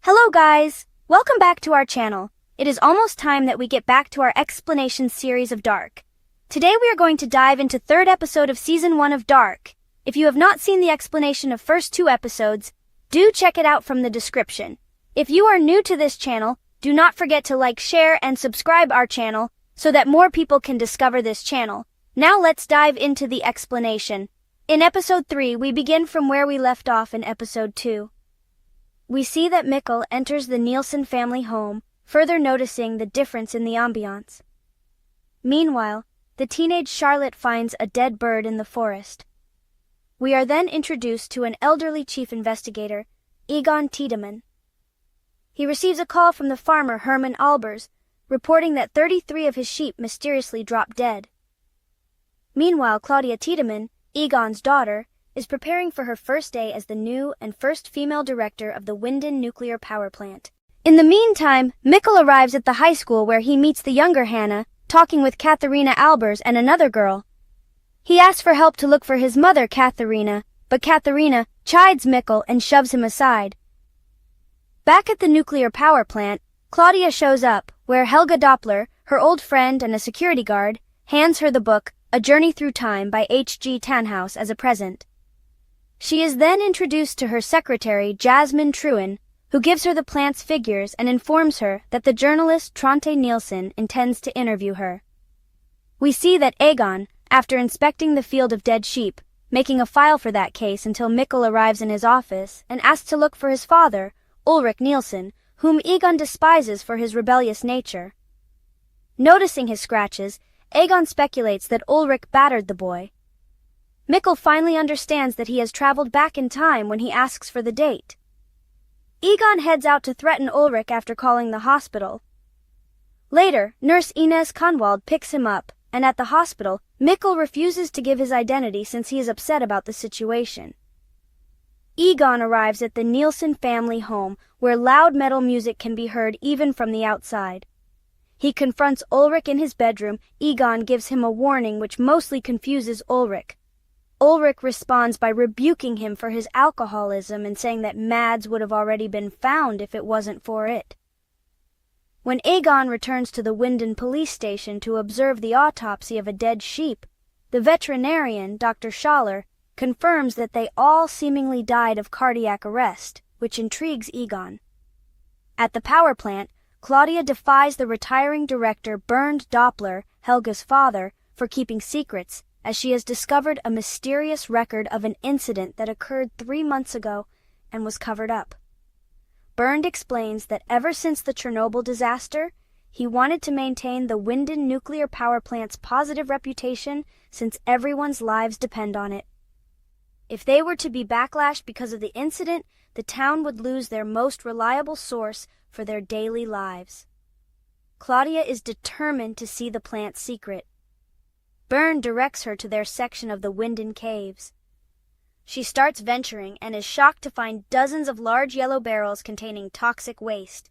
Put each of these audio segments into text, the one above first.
Hello guys! Welcome back to our channel. It is almost time that we get back to our explanation series of Dark. Today we are going to dive into third episode of season 1 of Dark. If you have not seen the explanation of first 2 episodes, do check it out from the description. If you are new to this channel, do not forget to like, share, and subscribe our channel so that more people can discover this channel. Now let's dive into the explanation. In episode 3, we begin from where we left off in episode 2. We see that Mikkel enters the Nielsen family home, further noticing the difference in the ambiance. Meanwhile, the teenage Charlotte finds a dead bird in the forest. We are then introduced to an elderly chief investigator, Egon Tiedemann. He receives a call from the farmer Herman Albers, reporting that 33 of his sheep mysteriously dropped dead. Meanwhile, Claudia Tiedemann, Egon's daughter, is preparing for her first day as the new and first female director of the Winden nuclear power plant. In the meantime, Mikkel arrives at the high school where he meets the younger Hannah, talking with Katharina Albers and another girl. He asks for help to look for his mother, Katharina, but Katharina chides Mikkel and shoves him aside. Back at the nuclear power plant, Claudia shows up, where Helga Doppler, her old friend and a security guard, hands her the book, A Journey Through Time by H.G. Tannhaus as a present. She is then introduced to her secretary, Jasmine Truin, who gives her the plant's figures and informs her that the journalist Trante Nielsen intends to interview her. We see that Egon, after inspecting the field of dead sheep, making a file for that case until Mikkel arrives in his office and asks to look for his father, Ulrich Nielsen, whom Egon despises for his rebellious nature. Noticing his scratches, Egon speculates that Ulrich battered the boy. Mikkel finally understands that he has traveled back in time when he asks for the date. Egon heads out to threaten Ulrich after calling the hospital. Later, nurse Inez Conwald picks him up, and at the hospital, Mikkel refuses to give his identity since he is upset about the situation. Egon arrives at the Nielsen family home, where loud metal music can be heard even from the outside. He confronts Ulrich in his bedroom. Egon gives him a warning which mostly confuses Ulrich. Ulrich responds by rebuking him for his alcoholism and saying that Mads would have already been found if it wasn't for it. When Egon returns to the Winden police station to observe the autopsy of a dead sheep, the veterinarian, Dr. Schaller, confirms that they all seemingly died of cardiac arrest, which intrigues Egon. At the power plant, Claudia defies the retiring director Bernd Doppler, Helga's father, for keeping secrets, as she has discovered a mysterious record of an incident that occurred 3 months ago and was covered up. Bernd explains that ever since the Chernobyl disaster, he wanted to maintain the Winden nuclear power plant's positive reputation since everyone's lives depend on it. If they were to be backlashed because of the incident, the town would lose their most reliable source for their daily lives. Claudia is determined to see the plant's secret. Bernd directs her to their section of the Winden caves. She starts venturing and is shocked to find dozens of large yellow barrels containing toxic waste.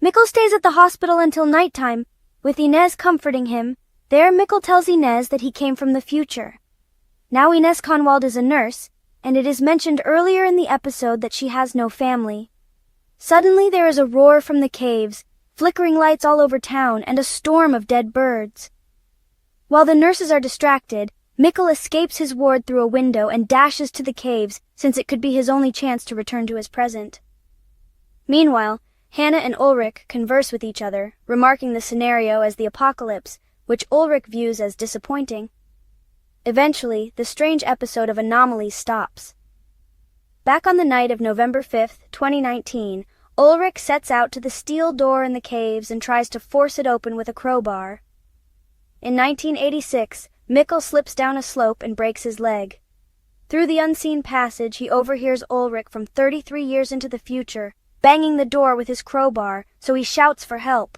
Mikkel stays at the hospital until nighttime, with Inez comforting him. There Mikkel tells Inez that he came from the future. Now Inez Conwald is a nurse, and it is mentioned earlier in the episode that she has no family. Suddenly there is a roar from the caves, flickering lights all over town, and a storm of dead birds. While the nurses are distracted, Mikkel escapes his ward through a window and dashes to the caves, since it could be his only chance to return to his present. Meanwhile, Hannah and Ulrich converse with each other, remarking the scenario as the apocalypse, which Ulrich views as disappointing. Eventually, the strange episode of Anomaly stops. Back on the night of November 5th, 2019, Ulrich sets out to the steel door in the caves and tries to force it open with a crowbar. In 1986, Mikkel slips down a slope and breaks his leg. Through the unseen passage, he overhears Ulrich from 33 years into the future, banging the door with his crowbar, so he shouts for help.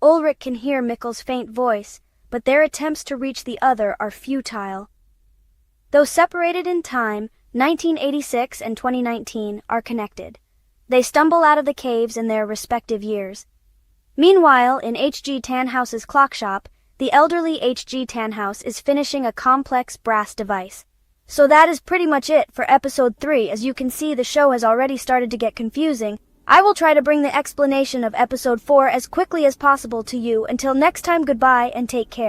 Ulrich can hear Mikkel's faint voice, but their attempts to reach the other are futile. Though separated in time, 1986 and 2019 are connected. They stumble out of the caves in their respective years. Meanwhile, in H.G. Tannhaus's clock shop, the elderly H.G. Tannhaus is finishing a complex brass device. So that is pretty much it for episode 3. As you can see, the show has already started to get confusing. I will try to bring the explanation of episode 4 as quickly as possible to you. Until next time, goodbye and take care.